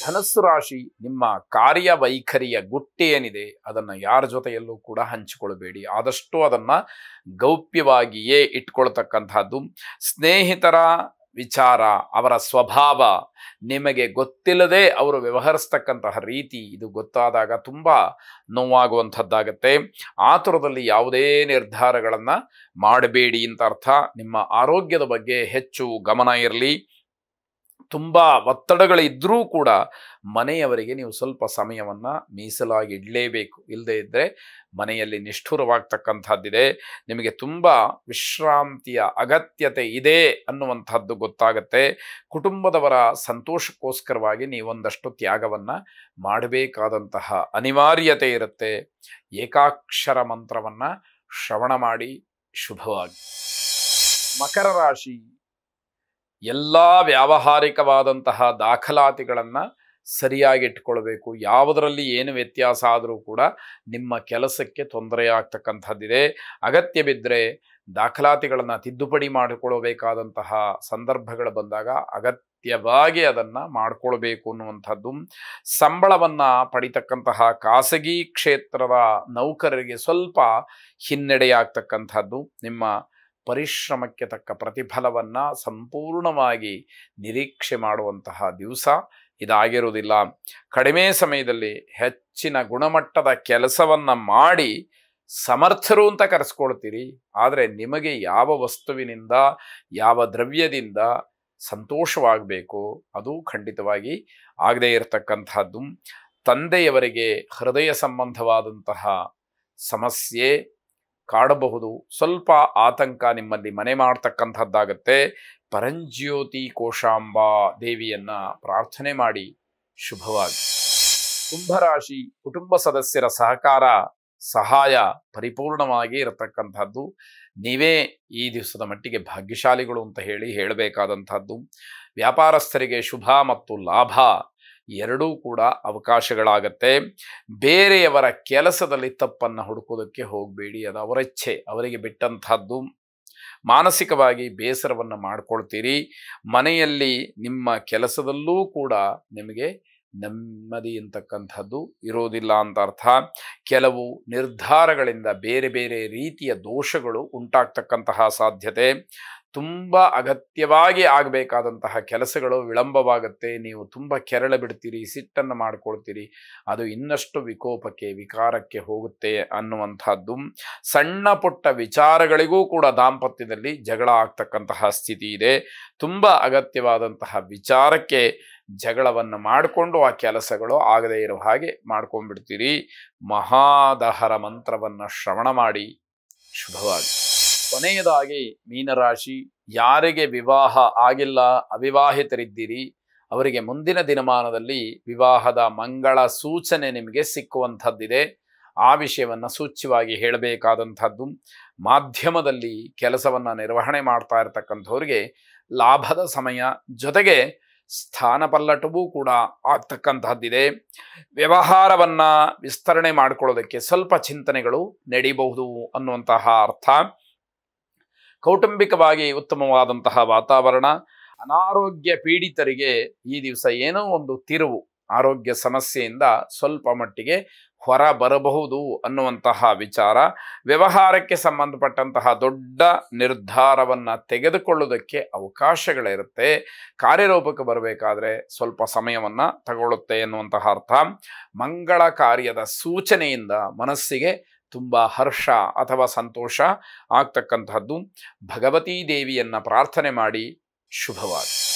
ಧನಸ್ಸು ರಾಶಿ, ನಿಮ್ಮ ಕಾರ್ಯವೈಖರಿಯ ಗುಟ್ಟು ಏನಿದೆ ಅದನ್ನು ಯಾರ ಜೊತೆಯಲ್ಲೂ ಕೂಡ ಹಂಚಿಕೊಳ್ಬೇಡಿ. ಆದಷ್ಟು ಅದನ್ನು ಗೌಪ್ಯವಾಗಿಯೇ ಇಟ್ಕೊಳ್ತಕ್ಕಂಥದ್ದು. ಸ್ನೇಹಿತರ ವಿಚಾರ, ಅವರ ಸ್ವಭಾವ ನಿಮಗೆ ಗೊತ್ತಿಲ್ಲದೆ ಅವರು ವ್ಯವಹರಿಸ್ತಕ್ಕಂತಹ ರೀತಿ ಇದು ಗೊತ್ತಾದಾಗ ತುಂಬ ನೋವಾಗುವಂಥದ್ದಾಗತ್ತೆ. ಆತುರದಲ್ಲಿ ಯಾವುದೇ ನಿರ್ಧಾರಗಳನ್ನು ಮಾಡಬೇಡಿ ಅಂತ ಅರ್ಥ. ನಿಮ್ಮ ಆರೋಗ್ಯದ ಬಗ್ಗೆ ಹೆಚ್ಚು ಗಮನ ಇರಲಿ. ತುಂಬ ಒತ್ತಡಗಳಿದ್ದರೂ ಕೂಡ ಮನೆಯವರಿಗೆ ನೀವು ಸ್ವಲ್ಪ ಸಮಯವನ್ನು ಮೀಸಲಾಗಿ ಇಡಲೇಬೇಕು. ಇಲ್ಲದೇ ಇದ್ದರೆ ಮನೆಯಲ್ಲಿ ನಿಷ್ಠುರವಾಗ್ತಕ್ಕಂಥದ್ದಿದೆ. ನಿಮಗೆ ತುಂಬ ವಿಶ್ರಾಂತಿಯ ಅಗತ್ಯತೆ ಇದೆ ಅನ್ನುವಂಥದ್ದು ಗೊತ್ತಾಗತ್ತೆ. ಕುಟುಂಬದವರ ಸಂತೋಷಕ್ಕೋಸ್ಕರವಾಗಿ ನೀವೊಂದಷ್ಟು ತ್ಯಾಗವನ್ನು ಮಾಡಬೇಕಾದಂತಹ ಅನಿವಾರ್ಯತೆ ಇರುತ್ತೆ. ಏಕಾಕ್ಷರ ಮಂತ್ರವನ್ನು ಶ್ರವಣ ಮಾಡಿ. ಶುಭವಾಗಿ. ಮಕರ ರಾಶಿ, ಎಲ್ಲ ವ್ಯಾವಹಾರಿಕವಾದಂತಹ ದಾಖಲಾತಿಗಳನ್ನು ಸರಿಯಾಗಿ ಇಟ್ಕೊಳ್ಬೇಕು. ಯಾವುದರಲ್ಲಿ ಏನು ವ್ಯತ್ಯಾಸ ಆದರೂ ಕೂಡ ನಿಮ್ಮ ಕೆಲಸಕ್ಕೆ ತೊಂದರೆ ಆಗ್ತಕ್ಕಂಥದ್ದಿದೆ. ಅಗತ್ಯ ಬಿದ್ದರೆ ದಾಖಲಾತಿಗಳನ್ನು ತಿದ್ದುಪಡಿ ಮಾಡಿಕೊಳ್ಳಬೇಕಾದಂತಹ ಸಂದರ್ಭಗಳು ಬಂದಾಗ ಅಗತ್ಯವಾಗಿ ಅದನ್ನು ಮಾಡಿಕೊಳ್ಬೇಕು ಅನ್ನುವಂಥದ್ದು. ಸಂಬಳವನ್ನು ಪಡಿತಕ್ಕಂತಹ ಖಾಸಗಿ ಕ್ಷೇತ್ರದ ನೌಕರರಿಗೆ ಸ್ವಲ್ಪ ಹಿನ್ನಡೆಯಾಗ್ತಕ್ಕಂಥದ್ದು. ನಿಮ್ಮ ಪರಿಶ್ರಮಕ್ಕೆ ತಕ್ಕ ಪ್ರತಿಫಲವನ್ನು ಸಂಪೂರ್ಣವಾಗಿ ನಿರೀಕ್ಷೆ ಮಾಡುವಂತಹ ದಿವಸ ಇದಾಗಿರುವುದಿಲ್ಲ. ಕಡಿಮೆ ಸಮಯದಲ್ಲಿ ಹೆಚ್ಚಿನ ಗುಣಮಟ್ಟದ ಕೆಲಸವನ್ನು ಮಾಡಿ ಸಮರ್ಥರು ಅಂತ ಕರೆಸ್ಕೊಳ್ತೀರಿ. ಆದರೆ ನಿಮಗೆ ಯಾವ ವಸ್ತುವಿನಿಂದ, ಯಾವ ದ್ರವ್ಯದಿಂದ ಸಂತೋಷವಾಗಬೇಕು ಅದು ಖಂಡಿತವಾಗಿ ಆಗದೇ ಇರತಕ್ಕಂಥದ್ದು. ತಂದೆಯವರಿಗೆ ಹೃದಯ ಸಂಬಂಧವಾದಂತಹ ಸಮಸ್ಯೆ ಕಾಡಬಹುದು. ಸ್ವಲ್ಪ ಆತಂಕ ನಿಮ್ಮಲ್ಲಿ ಮನೆ ಮಾಡ್ತಕ್ಕಂಥದ್ದಾಗತ್ತೆ. ಪರಂಜ್ಯೋತಿ ಕೋಶಾಂಬಾ ದೇವಿಯನ್ನು ಪ್ರಾರ್ಥನೆ ಮಾಡಿ. ಶುಭವಾಗಿ. ಕುಂಭರಾಶಿ, ಕುಟುಂಬ ಸದಸ್ಯರ ಸಹಕಾರ ಸಹಾಯ ಪರಿಪೂರ್ಣವಾಗಿ ಇರತಕ್ಕಂಥದ್ದು. ನೀವೇ ಈ ದಿವಸದ ಮಟ್ಟಿಗೆ ಭಾಗ್ಯಶಾಲಿಗಳು ಅಂತ ಹೇಳಬೇಕಾದಂಥದ್ದು. ವ್ಯಾಪಾರಸ್ಥರಿಗೆ ಶುಭ ಮತ್ತು ಲಾಭ ಎರಡೂ ಕೂಡ ಅವಕಾಶಗಳಾಗತ್ತೆ. ಬೇರೆಯವರ ಕೆಲಸದಲ್ಲಿ ತಪ್ಪನ್ನು ಹುಡುಕೋದಕ್ಕೆ ಹೋಗಬೇಡಿ. ಅದು ಅವರ ಇಚ್ಛೆ, ಅವರಿಗೆ ಬಿಟ್ಟಂಥದ್ದು. ಮಾನಸಿಕವಾಗಿ ಬೇಸರವನ್ನು ಮಾಡ್ಕೊಳ್ತೀರಿ. ಮನೆಯಲ್ಲಿ ನಿಮ್ಮ ಕೆಲಸದಲ್ಲೂ ಕೂಡ ನಿಮಗೆ ನೆಮ್ಮದಿ ಅಂತಕ್ಕಂಥದ್ದು ಇರೋದಿಲ್ಲ ಅಂತ ಅರ್ಥ. ಕೆಲವು ನಿರ್ಧಾರಗಳಿಂದ ಬೇರೆ ಬೇರೆ ರೀತಿಯ ದೋಷಗಳು ಉಂಟಾಗ್ತಕ್ಕಂತಹ ಸಾಧ್ಯತೆ. ತುಂಬ ಅಗತ್ಯವಾಗಿ ಆಗಬೇಕಾದಂತಹ ಕೆಲಸಗಳು ವಿಳಂಬವಾಗುತ್ತೆ. ನೀವು ತುಂಬ ಕೆರಳ ಬಿಡ್ತೀರಿ, ಸಿಟ್ಟನ್ನು ಮಾಡ್ಕೊಳ್ತೀರಿ. ಅದು ಇನ್ನಷ್ಟು ವಿಕೋಪಕ್ಕೆ, ವಿಕಾರಕ್ಕೆ ಹೋಗುತ್ತೆ ಅನ್ನುವಂಥದ್ದು. ಸಣ್ಣ ಪುಟ್ಟ ವಿಚಾರಗಳಿಗೂ ಕೂಡ ದಾಂಪತ್ಯದಲ್ಲಿ ಜಗಳ ಆಗ್ತಕ್ಕಂತಹ ಸ್ಥಿತಿ ಇದೆ. ತುಂಬ ಅಗತ್ಯವಾದಂತಹ ವಿಚಾರಕ್ಕೆ ಜಗಳವನ್ನು ಮಾಡಿಕೊಂಡು ಆ ಕೆಲಸಗಳು ಆಗದೇ ಇರೋ ಹಾಗೆ ಮಾಡ್ಕೊಂಡ್ಬಿಡ್ತೀರಿ. ಮಹಾದಹರ ಮಂತ್ರವನ್ನು ಶ್ರವಣ ಮಾಡಿ. ಶುಭವಾಗಿ. ಕೊನೆಯದಾಗಿ ಮೀನರಾಶಿ, ಯಾರಿಗೆ ವಿವಾಹ ಆಗಿಲ್ಲ, ಅವಿವಾಹಿತರಿದ್ದೀರಿ, ಅವರಿಗೆ ಮುಂದಿನ ದಿನಮಾನದಲ್ಲಿ ವಿವಾಹದ ಮಂಗಳ ಸೂಚನೆ ನಿಮಗೆ ಸಿಕ್ಕುವಂಥದ್ದಿದೆ. ಆ ವಿಷಯವನ್ನು ಸೂಚ್ಯವಾಗಿ ಹೇಳಬೇಕಾದಂಥದ್ದು. ಮಾಧ್ಯಮದಲ್ಲಿ ಕೆಲಸವನ್ನು ನಿರ್ವಹಣೆ ಮಾಡ್ತಾ ಇರತಕ್ಕಂಥವ್ರಿಗೆ ಲಾಭದ ಸಮಯ, ಜೊತೆಗೆ ಸ್ಥಾನಪಲ್ಲಟವೂ ಕೂಡ ಆಗ್ತಕ್ಕಂಥದ್ದಿದೆ. ವ್ಯವಹಾರವನ್ನು ವಿಸ್ತರಣೆ ಮಾಡಿಕೊಳ್ಳೋದಕ್ಕೆ ಸ್ವಲ್ಪ ಚಿಂತನೆಗಳು ನಡೀಬಹುದು ಅನ್ನುವಂತಹ ಅರ್ಥ. ಕೌಟುಂಬಿಕವಾಗಿ ಉತ್ತಮವಾದಂತಹ ವಾತಾವರಣ. ಅನಾರೋಗ್ಯ ಪೀಡಿತರಿಗೆ ಈ ದಿವಸ ಏನೋ ಒಂದು ತಿರುವು, ಆರೋಗ್ಯ ಸಮಸ್ಯೆಯಿಂದ ಸ್ವಲ್ಪ ಮಟ್ಟಿಗೆ ಹೊರ ಬರಬಹುದು ಅನ್ನುವಂತಹ ವಿಚಾರ. ವ್ಯವಹಾರಕ್ಕೆ ಸಂಬಂಧಪಟ್ಟಂತಹ ದೊಡ್ಡ ನಿರ್ಧಾರವನ್ನು ತೆಗೆದುಕೊಳ್ಳುವುದಕ್ಕೆ ಅವಕಾಶಗಳಿರುತ್ತೆ. ಕಾರ್ಯರೂಪಕ್ಕೆ ಬರಬೇಕಾದ್ರೆ ಸ್ವಲ್ಪ ಸಮಯವನ್ನು ತಗೊಳ್ಳುತ್ತೆ ಎನ್ನುವಂತಹ ಅರ್ಥ. ಮಂಗಳ ಕಾರ್ಯದ ಸೂಚನೆಯಿಂದ ಮನಸ್ಸಿಗೆ ತುಂಬ ಹರ್ಷ ಅಥವಾ ಸಂತೋಷ ಆಗ್ತಕ್ಕಂಥದ್ದು. ಭಗವತೀ ದೇವಿಯನ್ನು ಪ್ರಾರ್ಥನೆ ಮಾಡಿ. ಶುಭವಾಗಿ.